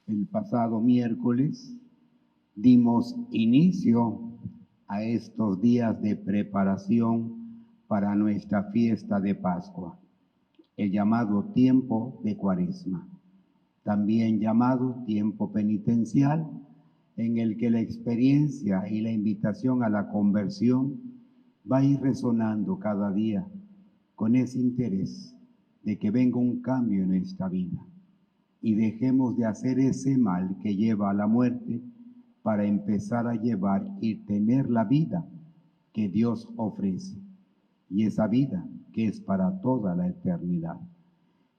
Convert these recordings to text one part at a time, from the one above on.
El pasado miércoles dimos inicio a estos días de preparación para nuestra fiesta de Pascua, el llamado tiempo de Cuaresma, también llamado tiempo penitencial, en el que la experiencia y la invitación a la conversión va a ir resonando cada día con ese interés de que venga un cambio en nuestra vida y dejemos de hacer ese mal que lleva a la muerte para empezar a llevar y tener la vida que Dios ofrece, y esa vida que es para toda la eternidad.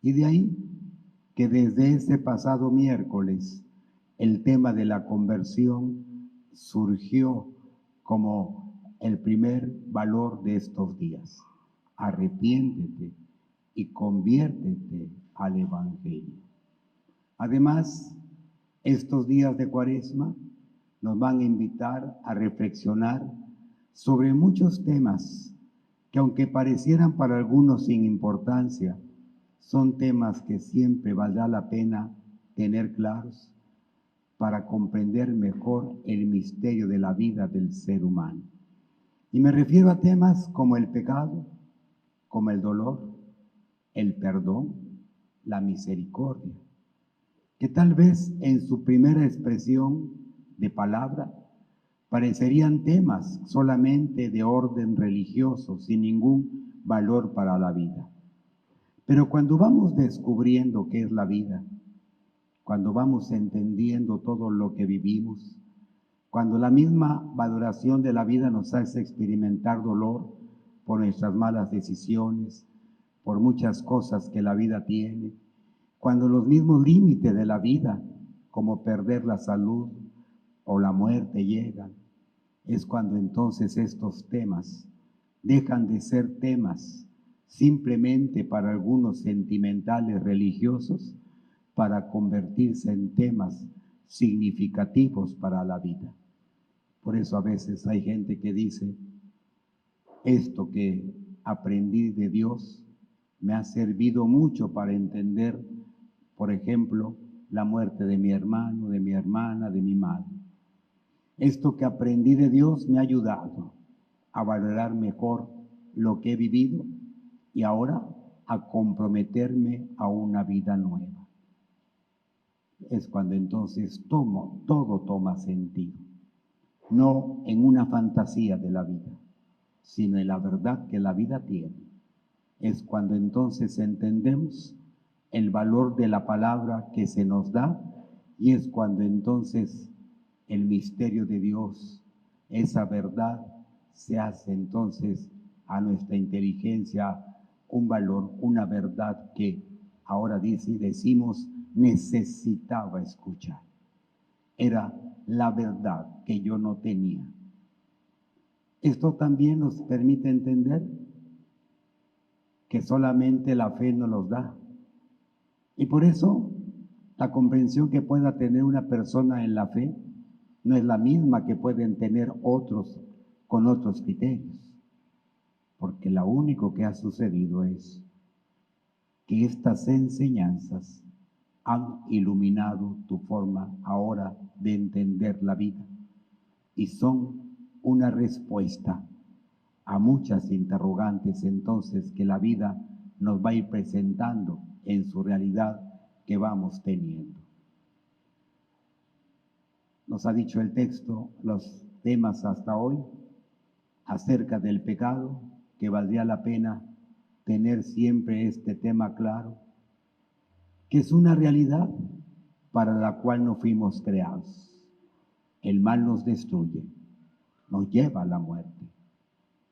Y de ahí que desde ese pasado miércoles el tema de la conversión surgió como el primer valor de estos días. Arrepiéntete y conviértete al Evangelio. Además, estos días de Cuaresma nos van a invitar a reflexionar sobre muchos temas que, aunque parecieran para algunos sin importancia, son temas que siempre valdrá la pena tener claros para comprender mejor el misterio de la vida del ser humano. Y me refiero a temas como el pecado, como el dolor, el perdón, la misericordia, que tal vez en su primera expresión de palabra parecerían temas solamente de orden religioso, sin ningún valor para la vida. Pero cuando vamos descubriendo qué es la vida, cuando vamos entendiendo todo lo que vivimos, cuando la misma valoración de la vida nos hace experimentar dolor por nuestras malas decisiones, por muchas cosas que la vida tiene, cuando los mismos límites de la vida, como perder la salud o la muerte, llegan, es cuando entonces estos temas dejan de ser temas simplemente para algunos sentimentales religiosos, para convertirse en temas significativos para la vida. Por eso a veces hay gente que dice, esto que aprendí de Dios me ha servido mucho para entender, por ejemplo, la muerte de mi hermano, de mi hermana, de mi madre. Esto que aprendí de Dios me ha ayudado a valorar mejor lo que he vivido y ahora a comprometerme a una vida nueva. Es cuando entonces todo toma sentido, no en una fantasía de la vida, sino en la verdad que la vida tiene. Es cuando entonces entendemos el valor de la palabra que se nos da y es cuando entonces el misterio de Dios, esa verdad, se hace entonces a nuestra inteligencia un valor, una verdad que ahora decimos necesitaba escuchar. Era la verdad que yo no tenía. Esto también nos permite entender que solamente la fe nos los da. Y por eso la comprensión que pueda tener una persona en la fe no es la misma que pueden tener otros con otros criterios. Porque lo único que ha sucedido es que estas enseñanzas han iluminado tu forma ahora de entender la vida y son una respuesta a muchas interrogantes entonces que la vida nos va a ir presentando en su realidad que vamos teniendo. Nos ha dicho el texto los temas hasta hoy acerca del pecado, que valdría la pena tener siempre este tema claro, que es una realidad para la cual no fuimos creados. El mal nos destruye, nos lleva a la muerte.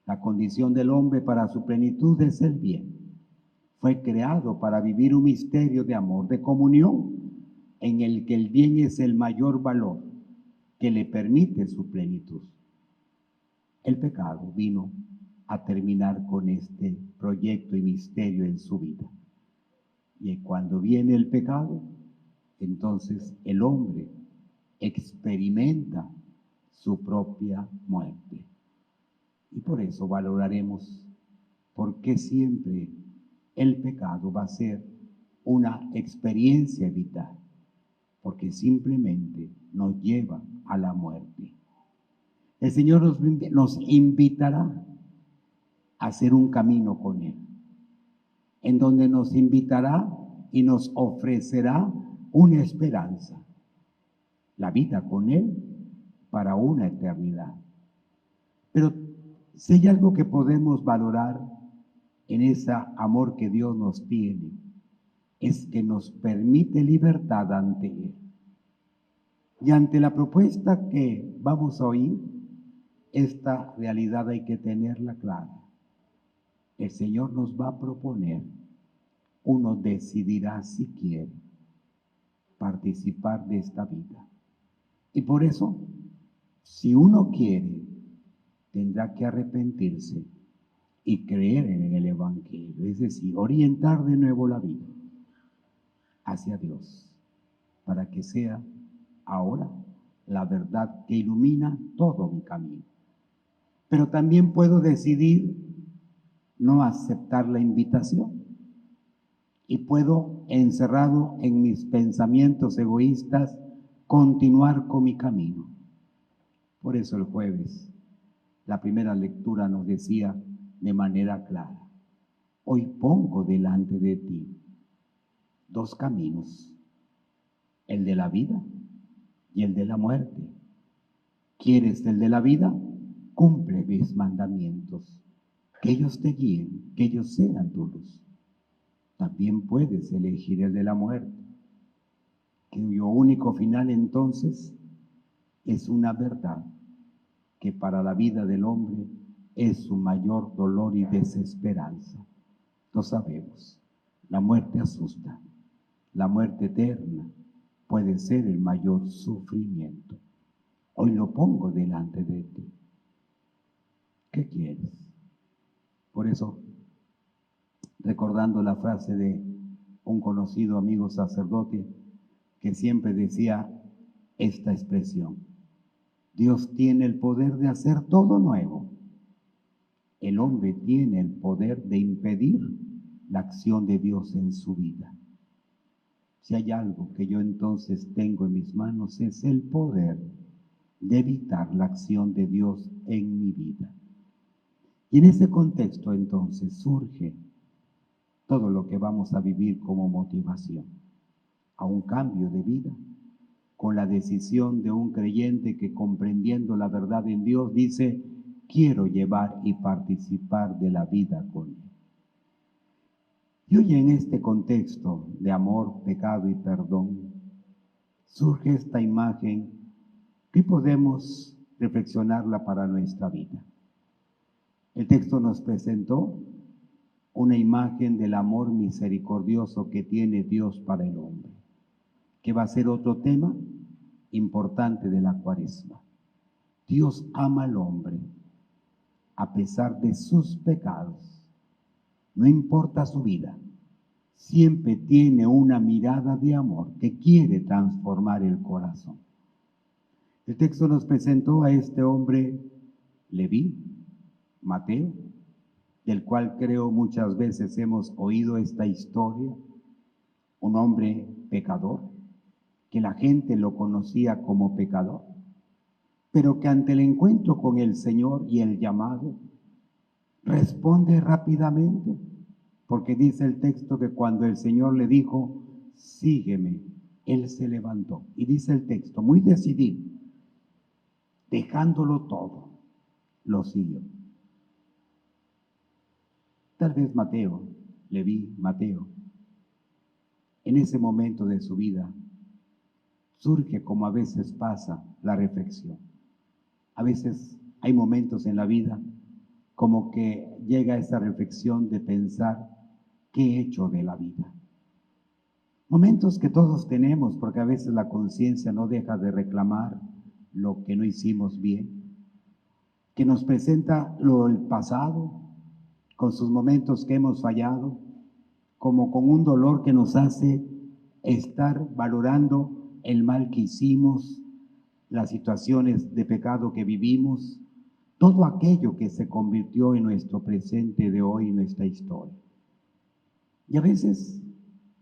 La condición del hombre para su plenitud es el bien. Fue creado para vivir un misterio de amor, de comunión, en el que el bien es el mayor valor que le permite su plenitud. El pecado vino a terminar con este proyecto y misterio en su vida. Y cuando viene el pecado, entonces el hombre experimenta su propia muerte. Y por eso valoraremos por qué siempre el pecado va a ser una experiencia vital. porque simplemente nos lleva a la muerte. El Señor nos invitará a hacer un camino con Él, en donde nos invitará y nos ofrecerá una esperanza, la vida con Él para una eternidad. Pero si hay algo que podemos valorar en ese amor que Dios nos tiene, es que nos permite libertad ante Él. Y ante la propuesta que vamos a oír, esta realidad hay que tenerla clara. El Señor nos va a proponer, uno decidirá si quiere participar de esta vida. Y por eso, si uno quiere, tendrá que arrepentirse y creer en el Evangelio, es decir, orientar de nuevo la vida hacia Dios, para que sea ahora la verdad que ilumina todo mi camino. Pero también puedo decidir no aceptar la invitación y puedo, encerrado en mis pensamientos egoístas, continuar con mi camino. Por eso el jueves, la primera lectura nos decía de manera clara: hoy pongo delante de ti dos caminos, el de la vida y el de la muerte. ¿Quieres el de la vida? Cumple mis mandamientos, que ellos te guíen, que ellos sean tu luz. También puedes elegir el de la muerte, cuyo único final entonces es una verdad que para la vida del hombre es su mayor dolor y desesperanza. Lo sabemos, la muerte asusta, la muerte eterna puede ser el mayor sufrimiento. Hoy lo pongo delante de ti. ¿Qué quieres? Por eso, recordando la frase de un conocido amigo sacerdote que siempre decía esta expresión: Dios tiene el poder de hacer todo nuevo. El hombre tiene el poder de impedir la acción de Dios en su vida. Si hay algo que yo entonces tengo en mis manos, es el poder de evitar la acción de Dios en mi vida. Y en ese contexto entonces surge todo lo que vamos a vivir como motivación a un cambio de vida, con la decisión de un creyente que, comprendiendo la verdad en Dios, dice: quiero llevar y participar de la vida con Él. Y hoy, en este contexto de amor, pecado y perdón, surge esta imagen que podemos reflexionarla para nuestra vida. El texto nos presentó una imagen del amor misericordioso que tiene Dios para el hombre, que va a ser otro tema importante de la Cuaresma. Dios ama al hombre a pesar de sus pecados. No importa su vida, siempre tiene una mirada de amor que quiere transformar el corazón. El texto nos presentó a este hombre, Leví, Mateo, del cual creo muchas veces hemos oído esta historia, un hombre pecador, que la gente lo conocía como pecador, pero que ante el encuentro con el Señor y el llamado, responde rápidamente, porque dice el texto que cuando el Señor le dijo: sígueme, él se levantó. Y dice el texto, muy decidido, dejándolo todo, lo siguió. Tal vez Mateo, en ese momento de su vida, surge, como a veces pasa, la reflexión. A veces hay momentos en la vida como que llega esa reflexión de pensar: ¿qué he hecho de la vida? Momentos que todos tenemos, porque a veces la conciencia no deja de reclamar lo que no hicimos bien, que nos presenta el pasado, con sus momentos que hemos fallado, como con un dolor que nos hace estar valorando el mal que hicimos, las situaciones de pecado que vivimos, todo aquello que se convirtió en nuestro presente de hoy, nuestra historia. Y a veces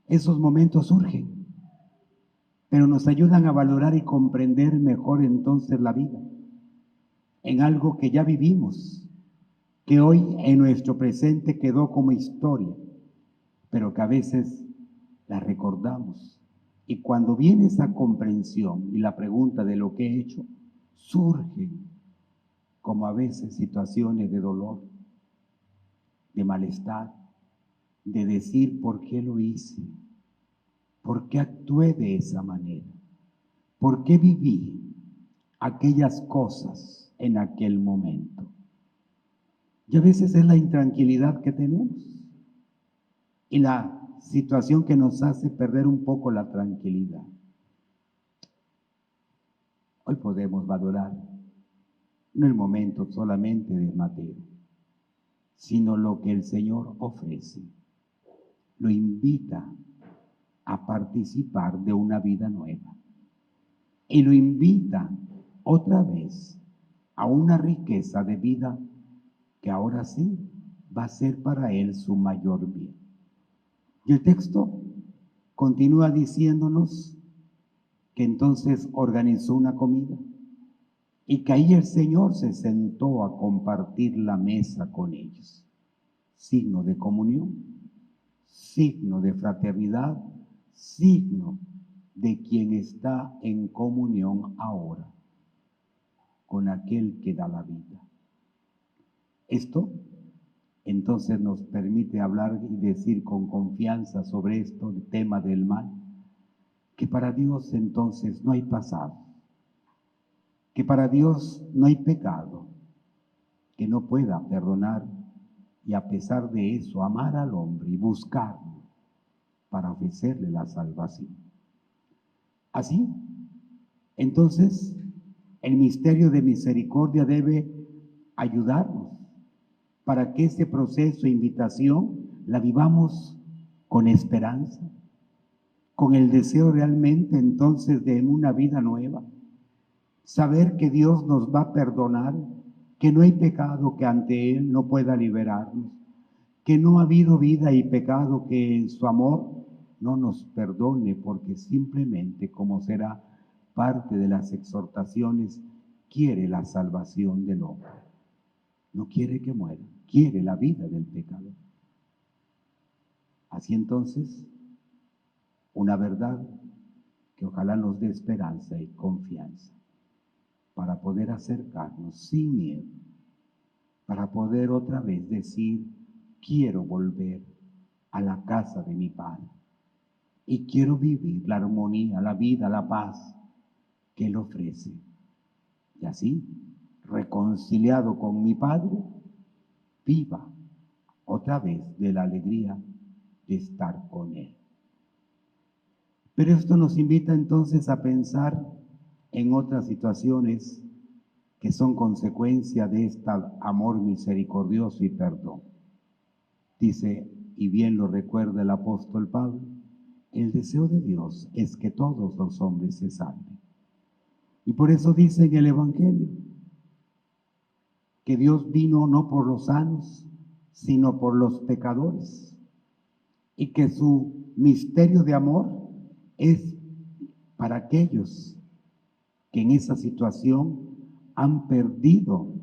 esos momentos surgen, pero nos ayudan a valorar y comprender mejor entonces la vida, en algo que ya vivimos, que hoy en nuestro presente quedó como historia, pero que a veces la recordamos. Y cuando viene esa comprensión y la pregunta de lo que he hecho, surgen como a veces situaciones de dolor, de malestar, de decir por qué lo hice, por qué actué de esa manera, por qué viví aquellas cosas en aquel momento. Y a veces es la intranquilidad que tenemos y la situación que nos hace perder un poco la tranquilidad. Hoy podemos valorar no el momento solamente de Mateo, sino lo que el Señor ofrece. Lo invita a participar de una vida nueva y lo invita otra vez a una riqueza de vida que ahora sí va a ser para él su mayor bien. Y el texto continúa diciéndonos que entonces organizó una comida y que ahí el Señor se sentó a compartir la mesa con ellos. Signo de comunión, signo de fraternidad, signo de quien está en comunión ahora con aquel que da la vida. Esto entonces nos permite hablar y decir con confianza sobre esto, el tema del mal, que para Dios entonces no hay pasado, que para Dios no hay pecado, que no pueda perdonar y a pesar de eso amar al hombre y buscarlo para ofrecerle la salvación. Así, entonces, el misterio de misericordia debe ayudarnos para que ese proceso de invitación la vivamos con esperanza, con el deseo realmente entonces de una vida nueva, saber que Dios nos va a perdonar, que no hay pecado que ante Él no pueda liberarnos, que no ha habido vida y pecado que en su amor no nos perdone, porque simplemente, como será parte de las exhortaciones, quiere la salvación del hombre. No quiere que muera, quiere la vida del pecador. Así entonces, una verdad que ojalá nos dé esperanza y confianza para poder acercarnos sin miedo, para poder otra vez decir, quiero volver a la casa de mi Padre y quiero vivir la armonía, la vida, la paz que Él ofrece. Y así, reconciliado con mi Padre, viva otra vez de la alegría de estar con Él. Pero esto nos invita entonces a pensar en otras situaciones que son consecuencia de este amor misericordioso y perdón. Dice, y bien lo recuerda el apóstol Pablo, el deseo de Dios es que todos los hombres se salven. Y por eso dice en el Evangelio que Dios vino no por los sanos, sino por los pecadores, y que su misterio de amor es para aquellos que en esa situación han perdido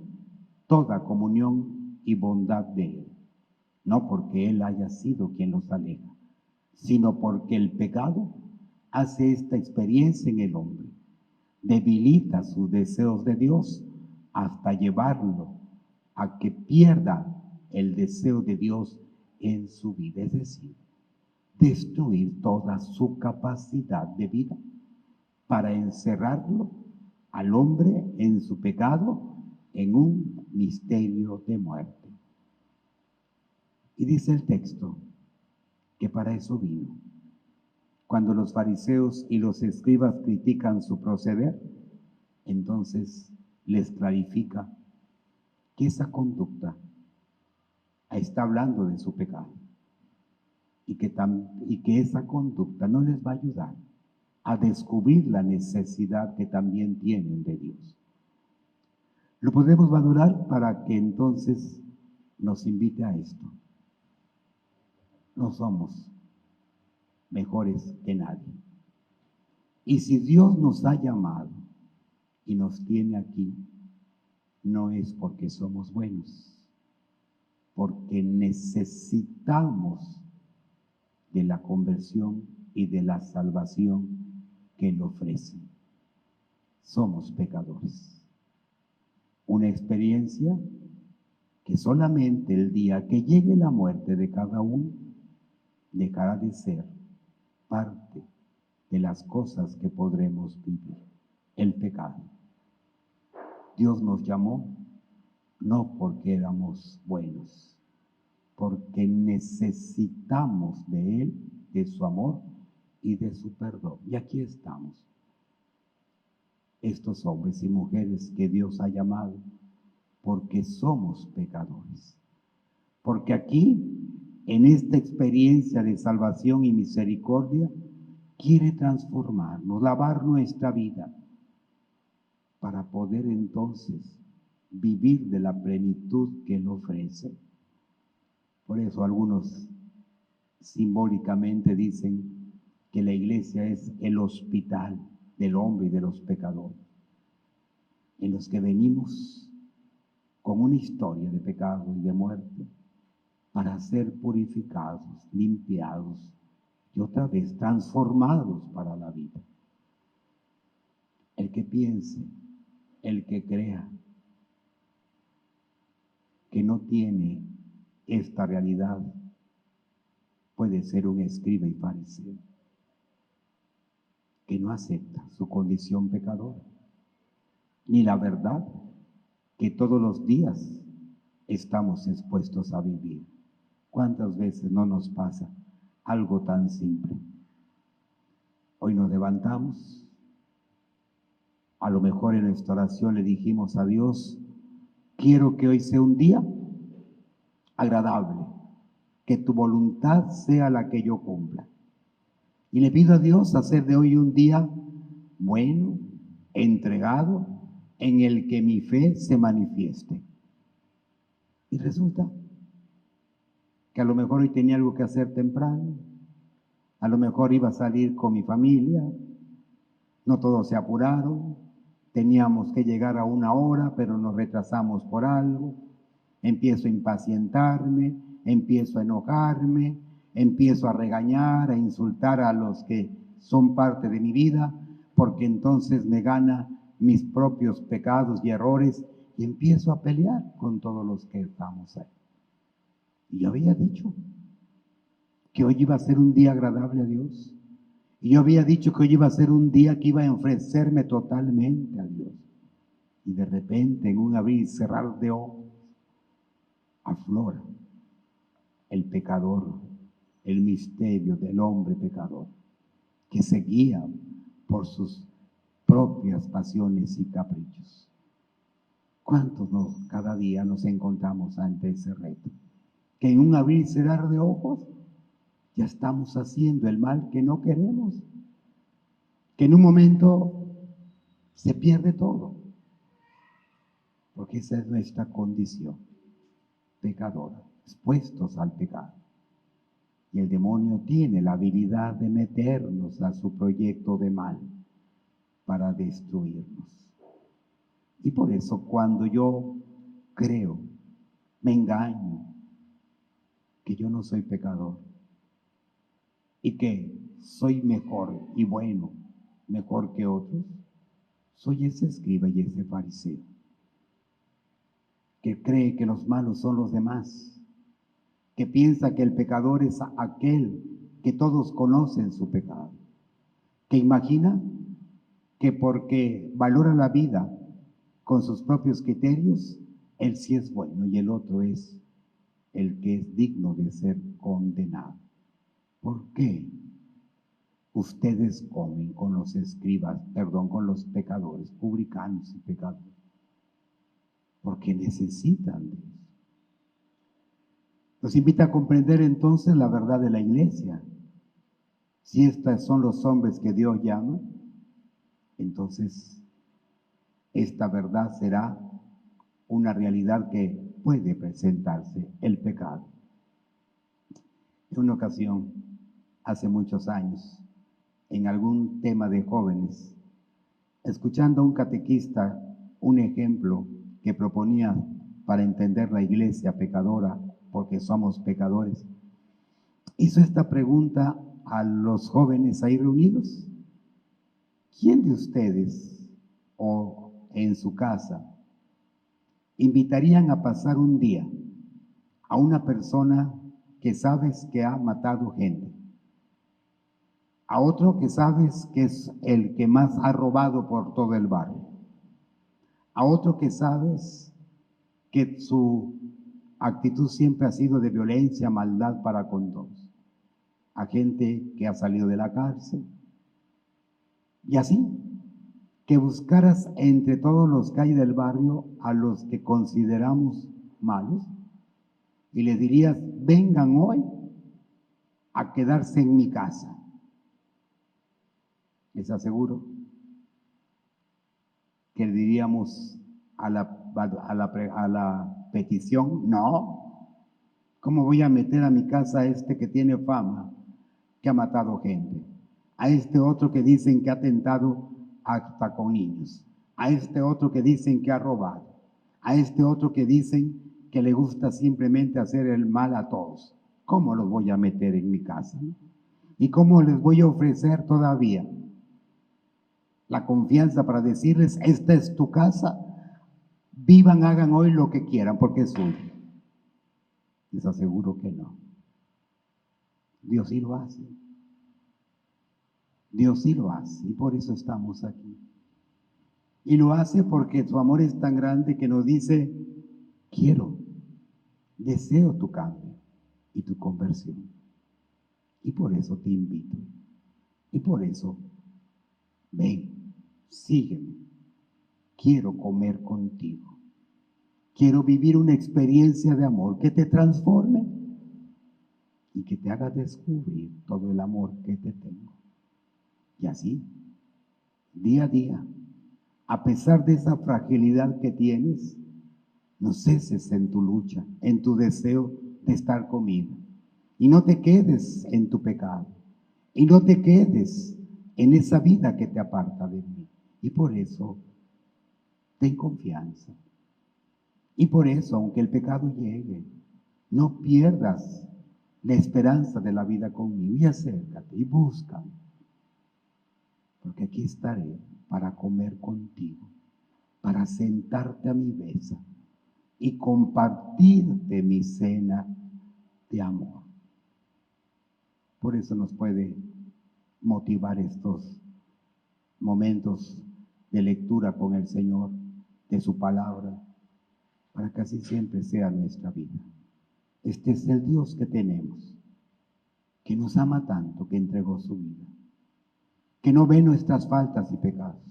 toda comunión y bondad de Él. No porque Él haya sido quien los aleja, sino porque el pecado hace esta experiencia en el hombre, debilita sus deseos de Dios hasta llevarlo a que pierda el deseo de Dios en su vida, es decir, destruir toda su capacidad de vida para encerrarlo al hombre en su pecado en un misterio de muerte. Y dice el texto que para eso vino. Cuando los fariseos y los escribas critican su proceder, entonces les clarifica que esa conducta está hablando de su pecado y que esa conducta no les va a ayudar a descubrir la necesidad que también tienen de Dios. Lo podemos valorar para que entonces nos invite a esto. No somos mejores que nadie. Y si Dios nos ha llamado y nos tiene aquí, no es porque somos buenos, porque necesitamos de la conversión y de la salvación que Él ofrece. Somos pecadores. Una experiencia que solamente el día que llegue la muerte de cada uno dejará de ser parte de las cosas que podremos vivir. El pecado. Dios nos llamó no porque éramos buenos, porque necesitamos de Él, de su amor y de su perdón. Y aquí estamos, estos hombres y mujeres que Dios ha llamado, porque somos pecadores. Porque aquí, en esta experiencia de salvación y misericordia, quiere transformarnos, lavar nuestra vida, para poder entonces vivir de la plenitud que Él ofrece. Por eso algunos simbólicamente dicen que la iglesia es el hospital del hombre y de los pecadores, en los que venimos con una historia de pecado y de muerte para ser purificados, limpiados y otra vez transformados para la vida. El que piense, el que crea que no tiene esta realidad, puede ser un escriba y fariseo, que no acepta su condición pecadora, ni la verdad que todos los días estamos expuestos a vivir. ¿Cuántas veces no nos pasa algo tan simple? Hoy nos levantamos, a lo mejor en nuestra oración le dijimos a Dios, quiero que hoy sea un día agradable, que tu voluntad sea la que yo cumpla. Y le pido a Dios hacer de hoy un día bueno, entregado, en el que mi fe se manifieste. Y resulta que a lo mejor hoy tenía algo que hacer temprano, a lo mejor iba a salir con mi familia, no todos se apuraron, teníamos que llegar a una hora, pero nos retrasamos por algo, empiezo a impacientarme, empiezo a enojarme, empiezo a regañar, a insultar a los que son parte de mi vida, porque entonces me gana mis propios pecados y errores y empiezo a pelear con todos los que estamos ahí. Y yo había dicho que hoy iba a ser un día agradable a Dios. Y yo había dicho que hoy iba a ser un día que iba a ofrecerme totalmente a Dios. Y de repente, en un abrir y cerrar de ojos, aflora el pecador, el misterio del hombre pecador, que se guía por sus propias pasiones y caprichos. ¿Cuántos cada día nos encontramos ante ese reto? Que en un abrir y cerrar de ojos ya estamos haciendo el mal que no queremos, que en un momento se pierde todo, porque esa es nuestra condición pecadora, expuestos al pecado. Y el demonio tiene la habilidad de meternos a su proyecto de mal para destruirnos. Y por eso cuando yo creo, me engaño, que yo no soy pecador y que soy mejor y bueno, mejor que otros, soy ese escriba y ese fariseo que cree que los malos son los demás, que piensa que el pecador es aquel que todos conocen su pecado, que imagina que porque valora la vida con sus propios criterios, él sí es bueno y el otro es el que es digno de ser condenado. ¿Por qué ustedes comen con los escribas, con los pecadores, publicanos y pecadores? Porque necesitan de eso. Nos invita a comprender entonces la verdad de la iglesia. Si estos son los hombres que Dios llama, entonces esta verdad será una realidad que puede presentarse, el pecado. En una ocasión, hace muchos años, en algún tema de jóvenes, escuchando a un catequista un ejemplo que proponía para entender la iglesia pecadora, porque somos pecadores, hizo esta pregunta a los jóvenes ahí reunidos: ¿quién de ustedes o en su casa invitarían a pasar un día a una persona que sabes que ha matado gente, a otro que sabes que es el que más ha robado por todo el barrio, a otro que sabes que su actitud siempre ha sido de violencia, maldad para con todos, a gente que ha salido de la cárcel, y así, que buscaras entre todos los que hay del barrio a los que consideramos malos y les dirías: vengan hoy a quedarse en mi casa? Les aseguro que le diríamos a la petición: no, ¿cómo voy a meter a mi casa a este que tiene fama, que ha matado gente? A este otro que dicen que ha atentado hasta con niños, a este otro que dicen que ha robado, a este otro que dicen que le gusta simplemente hacer el mal a todos. ¿Cómo los voy a meter en mi casa? ¿Y cómo les voy a ofrecer todavía la confianza para decirles: esta es tu casa, vivan, hagan hoy lo que quieran porque es suyo? Les aseguro que no. Dios sí lo hace. Dios sí lo hace, y por eso estamos aquí. Y lo hace porque su amor es tan grande que nos dice: quiero, deseo tu cambio y tu conversión. Y por eso te invito. Y por eso, ven, sígueme. Quiero comer contigo. Quiero vivir una experiencia de amor que te transforme y que te haga descubrir todo el amor que te tengo. Y así, día a día, a pesar de esa fragilidad que tienes, no ceses en tu lucha, en tu deseo de estar conmigo. Y no te quedes en tu pecado. Y no te quedes en esa vida que te aparta de mí. Y por eso, ten confianza. Y por eso, aunque el pecado llegue, no pierdas la esperanza de la vida conmigo. Y acércate y búscame. Porque aquí estaré para comer contigo, para sentarte a mi mesa y compartirte mi cena de amor. Por eso nos puede motivar estos momentos de lectura con el Señor, de su palabra, para que así siempre sea nuestra vida. Este es el Dios que tenemos, que nos ama tanto, que entregó su vida, que no ve nuestras faltas y pecados,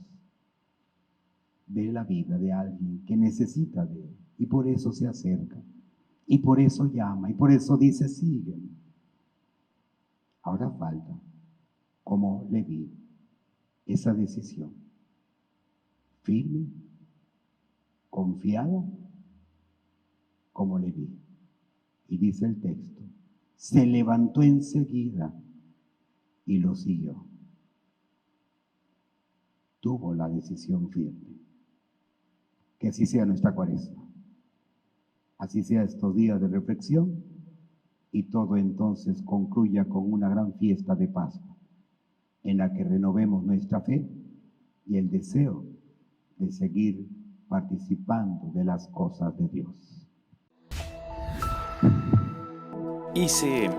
ve la vida de alguien que necesita de Él, y por eso se acerca, y por eso llama, y por eso dice: sígueme. Ahora falta, como Leví, esa decisión firme, confiada, como Leví. Y dice el texto: se levantó enseguida y lo siguió. Tuvo la decisión firme. Que así sea nuestra Cuaresma, así sea estos días de reflexión, y todo entonces concluya con una gran fiesta de Pascua, en la que renovemos nuestra fe y el deseo de seguir participando de las cosas de Dios. ICM